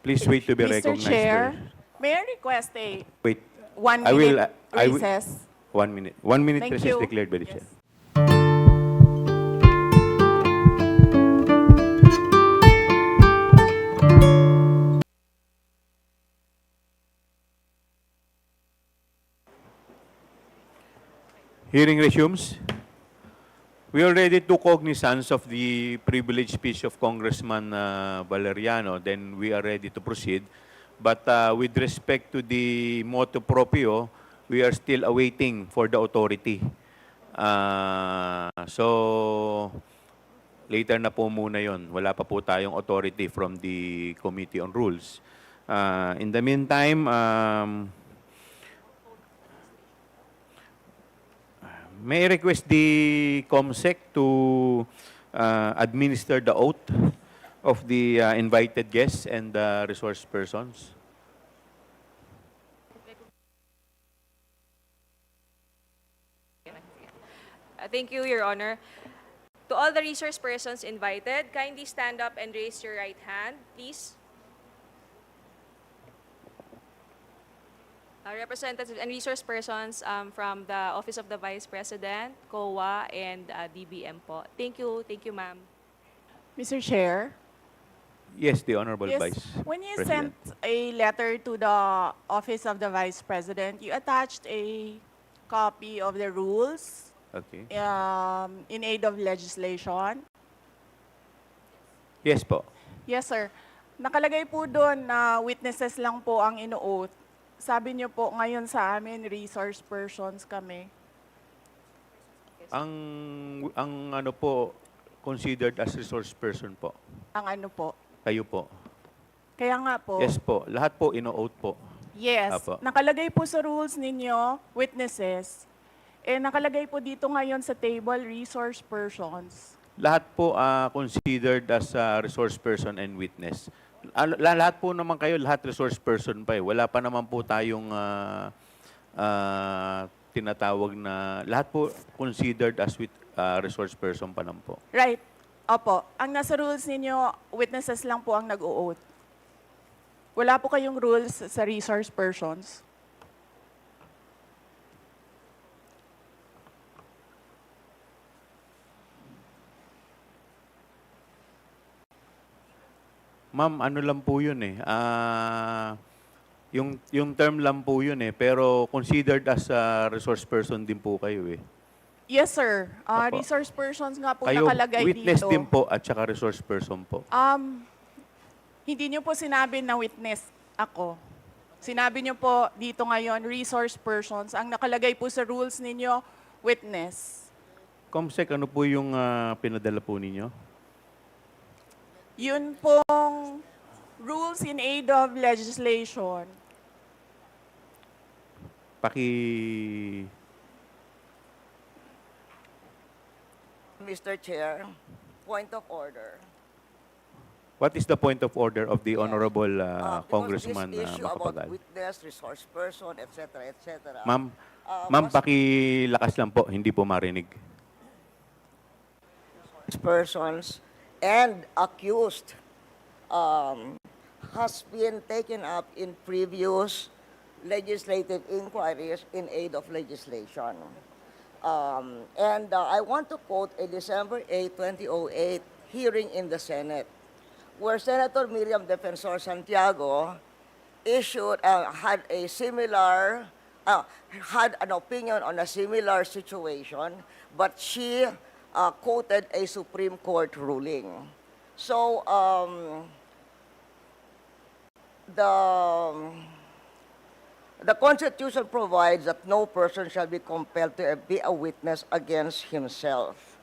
Please wait to be Mr. recognized Chair, first. may I request a Wait. 1 minute I will, recess? 1 minute. 1 minute Thank recess you. declared by the chair. Yes. Hearing resumes. We already took cognizance of the privileged speech of Congressman Valeriano. Then we are ready to proceed. But with respect to the motu proprio, we are still awaiting for the authority. So, later na po muna yon. Wala pa po tayong authority from the Committee on Rules. In the meantime, may I request the COMSEC to administer the oath of the invited guests and resource persons? Thank you, Your Honor. To all the resource persons invited, kindly stand up and raise your right hand, please. Representatives and resource persons from the Office of the Vice President, COA, and DBM po. Thank you, ma'am. Mr. Chair, Yes, the Honorable yes, Vice when you President. sent a letter to the Office of the Vice President, you attached a copy of the rules Okay. in aid of legislation. Yes po. Yes, sir. Nakalagay po doon na witnesses lang po ang ino-oath. Sabi niyo po ngayon sa amin, resource persons kami. Ang ano po, considered as resource person po. Ang ano po. Kayo po. Kaya nga po. Yes po. Lahat po ino-oath po. Yes. Apo. Nakalagay po sa rules ninyo, witnesses. Nakalagay po dito ngayon sa table, resource persons. Lahat po considered as resource person and witness. Lahat po naman kayo, lahat resource person pa eh. Wala pa naman po tayong tinatawag na, lahat po considered as resource person pa lang po. Right. Opo. Ang nasa rules ninyo, witnesses lang po ang nag-o-oath. Wala po kayong rules sa resource persons. Ma'am, ano lang po yun eh. Yung term lang po yun eh. Pero considered as a resource person din po kayo eh. Yes, sir. Opo. Resource persons nga po Kayo nakalagay witness dito. din po at saka resource person po. Hindi niyo po sinabi na witness ako. Sinabi niyo po dito ngayon, resource persons. Ang nakalagay po sa rules ninyo, witness. Comsec, ano po yung pinadala po ninyo? Yun pong rules in aid of legislation. Mr. Chair, point of order. What is the point of order of the Honorable Congressman Because this issue about Macapagal? witness, resource person, etc., etc. Ma'am, pakilakas lang po, hindi po marinig. Persons and accused has been taken up in previous legislative inquiries in aid of legislation. I want to quote a December 8, 2008 hearing in the Senate, where Senator Miriam Defensor Santiago had an opinion on a similar situation, but she quoted a Supreme Court ruling. So, the Constitution provides that no person shall be compelled to be a witness against himself.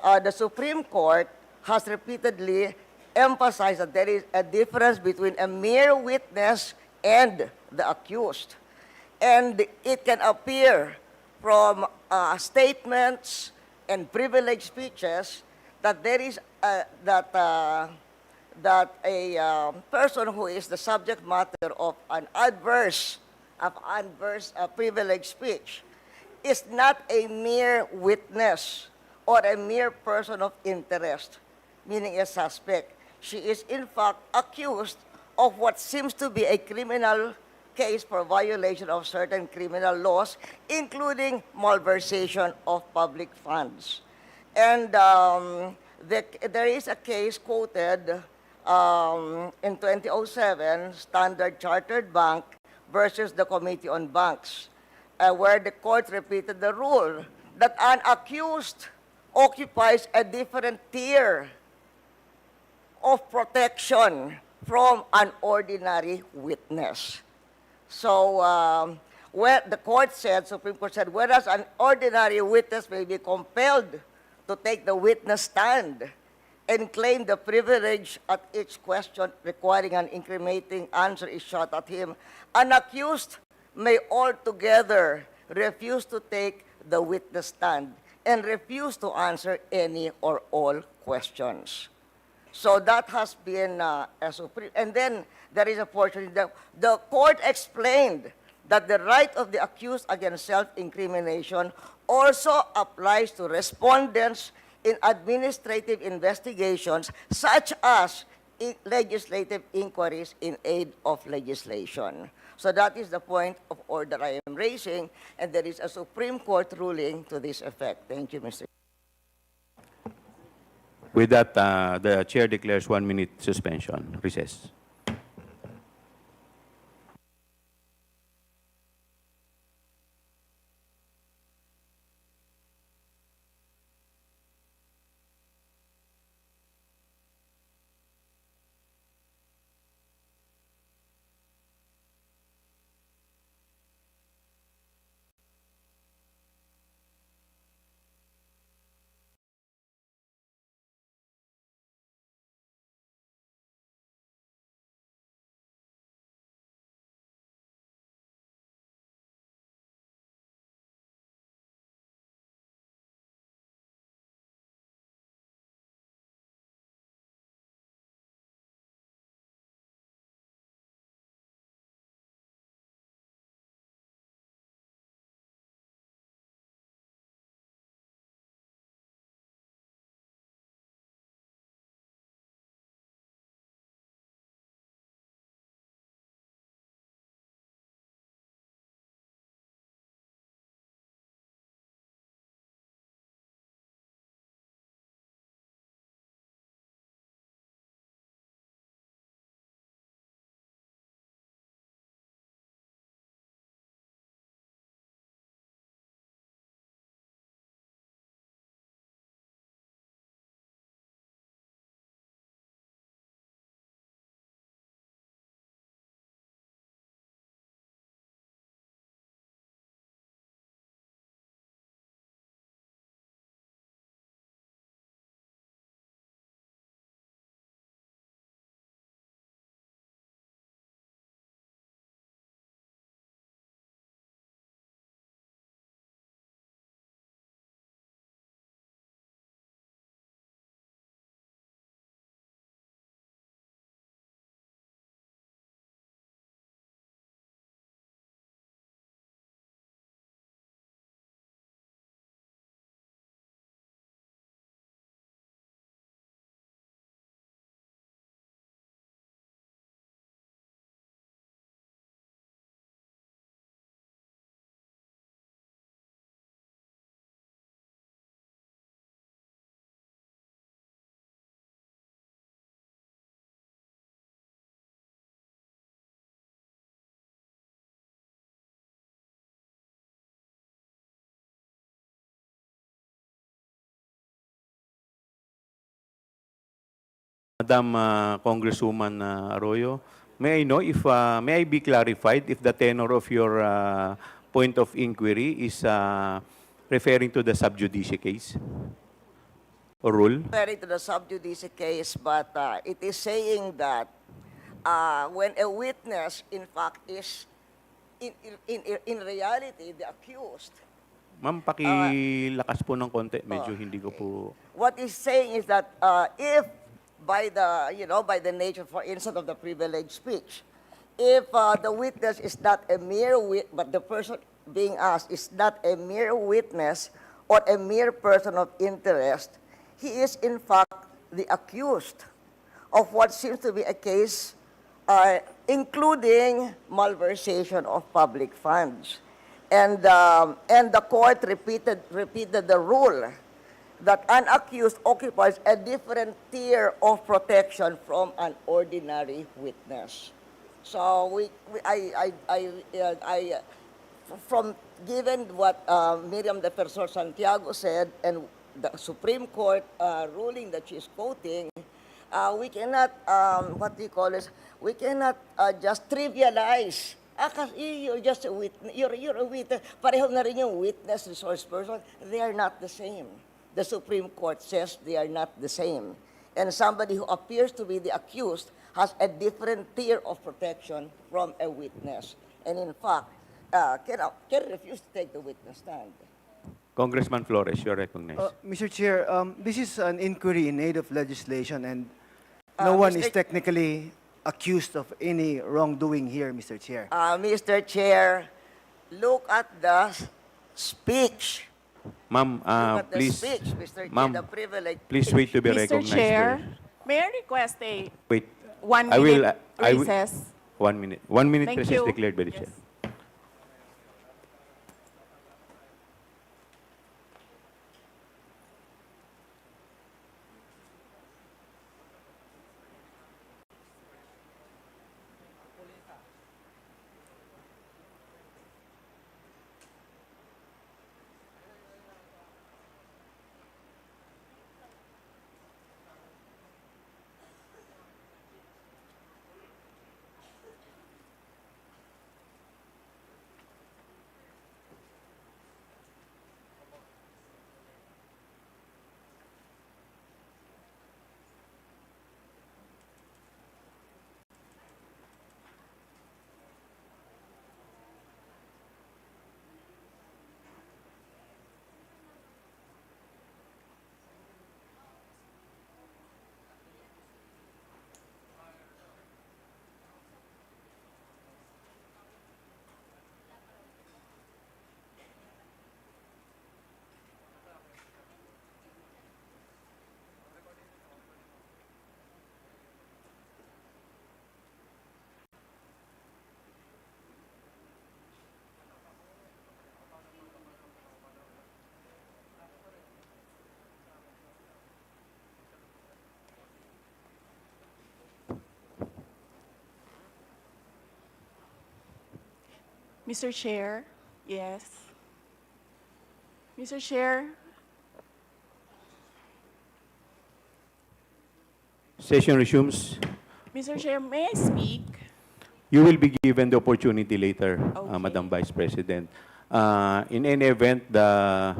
The Supreme Court has repeatedly emphasized that there is a difference between a mere witness and the accused. And it can appear from statements and privileged speeches that there is that a person who is the subject matter of an adverse privileged speech is not a mere witness or a mere person of interest, meaning a suspect. She is in fact accused of what seems to be a criminal case for violation of certain criminal laws, including malversation of public funds. And there is a case quoted in 2007, Standard Chartered Bank versus the Committee on Banks, where the court repeated the rule that an accused occupies a different tier of protection from an ordinary witness. So, where the court said, Supreme Court said, whereas an ordinary witness may be compelled to take the witness stand and claim the privilege at each question requiring an incriminating answer is shot at him, an accused may altogether refuse to take the witness stand and refuse to answer any or all questions. So that has been a supreme. And then there is a portion that the court explained that the right of the accused against self-incrimination also applies to respondents in administrative investigations, such as legislative inquiries in aid of legislation. So that is the point of order I am raising, and there is a Supreme Court ruling to this effect. Thank you, Mr. With that, the chair declares 1 minute suspension. Recess. Madam Congresswoman Arroyo, may I know if, may I be clarified if the tenor of your point of inquiry is referring to the sub judice case or rule? Referring to the sub judice case, but it is saying that when a witness, in fact, is in reality the accused. Ma'am, pakilakas po ng konti. Medyo hindi ko po... What he's saying is that if by the, by the nature, for instance, of the privileged speech, if the witness is not a mere but the person being asked is not a mere witness or a mere person of interest, he is in fact the accused of what seems to be a case including malversation of public funds. And the court repeated the rule that an accused occupies a different tier of protection from an ordinary witness. So from given what Miriam Defensor Santiago said and the Supreme Court ruling that she's quoting, we cannot, what do you call this? We cannot just trivialize. Kasi you're just a witness. You're a witness. Pareho na rin yung witness, resource person. They are not the same. The Supreme Court says they are not the same. And somebody who appears to be the accused has a different tier of protection from a witness. And in fact, can refuse to take the witness stand. Congressman Flores, you're recognized. Mr. Chair, this is an inquiry in aid of legislation, and no one is Mr. technically accused of any wrongdoing here, Mr. Chair. Mr. Chair, look at the speech. Ma'am, Look at the please, speech, Mr. Chair, ma'am, the privilege. please wait to be Mr. recognized. Chair, first. may I request a Wait. 1 I will- minute I will- recess? 1 minute. 1 minute Thank recess you. declared by the Yes. chair. Mr. Chair, yes. Mr. Chair, Session resumes. Mr. Chair, may I speak? You will be given the opportunity later, Okay. Madam Vice President. In any event, the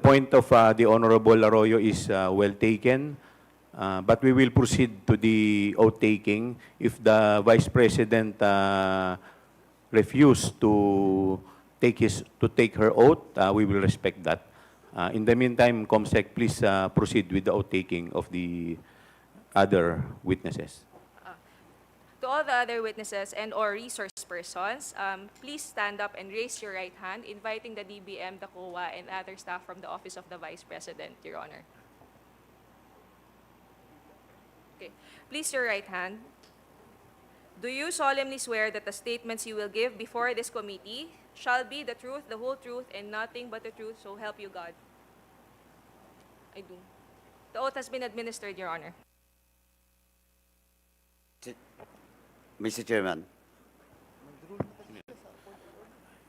point of the Honorable Arroyo is well taken, but we will proceed to the oath taking. If the Vice President refuse to take her oath, we will respect that. In the meantime, COMSEC, please proceed with the oath taking of the other witnesses. To all the other witnesses and or resource persons, please stand up and raise your right hand, inviting the DBM, the COA, and other staff from the Office of the Vice President, Your Honor. Okay. Please your right hand. Do you solemnly swear that the statements you will give before this committee shall be the truth, the whole truth, and nothing but the truth, so help you God? I do. The oath has been administered, Your Honor. Mr. Chairman.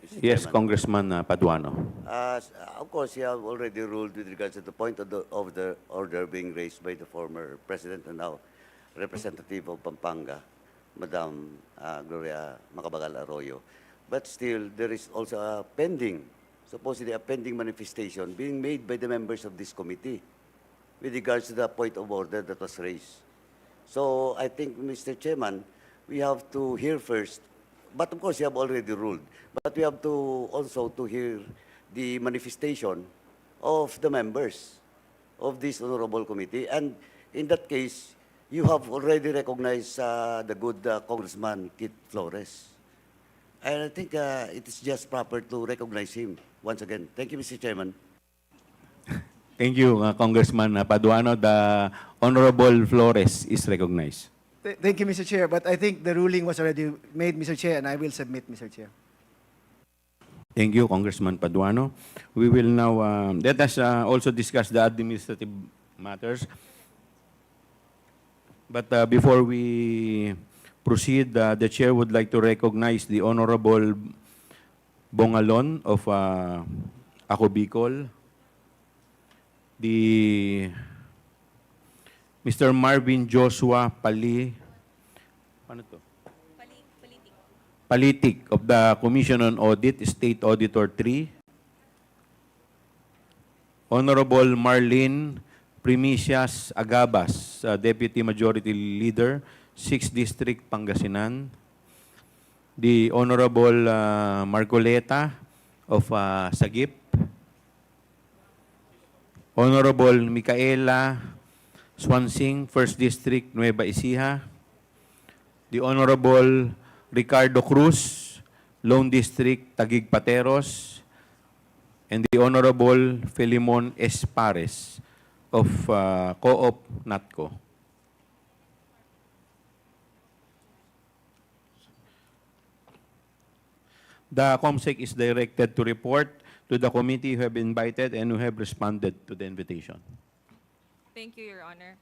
Mr. Yes, Chairman. Congressman Paduano. Of course, you have already ruled with regards to the point of the order being raised by the former president and now representative of Pampanga, Madam Gloria Macabagal Arroyo. But still, there is also a supposedly a pending manifestation being made by the members of this committee with regards to the point of order that was raised. So I think, Mr. Chairman, we have to hear first, but of course you have already ruled, but we have to also to hear the manifestation of the members of this honorable committee. And in that case, you have already recognized the good Congressman Kit Flores. And I think it is just proper to recognize him once again. Thank you, Mr. Chairman. Thank you, Congressman Paduano. The Honorable Flores is recognized. Thank you, Mr. Chair, but I think the ruling was already made, Mr. Chair, and I will submit, Mr. Chair. Thank you, Congressman Paduano. We will now, let us also discuss the administrative matters. But before we proceed, the Chair would like to recognize the Honorable Bongalon of Ako Bicol, the Mr. Marvin Joshua ano to? Palitik of the Commission on Audit, State Auditor 3, Honorable Marlene Primicias Agabas, Deputy Majority Leader, 6th District, Pangasinan, the Honorable Marcoleta of Sagip, Honorable Micaela Swansing, 1st District, Nueva Ecija, the Honorable Ricardo Cruz, Lone District, Taguig Pateros, and the Honorable Filimon Espares of Co-op NATCO. The COMSEC is directed to report to the committee who have invited and who have responded to the invitation. Thank you, Your Honor.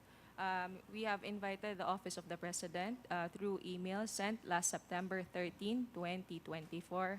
We have invited the Office of the President through email sent last September 13, 2024.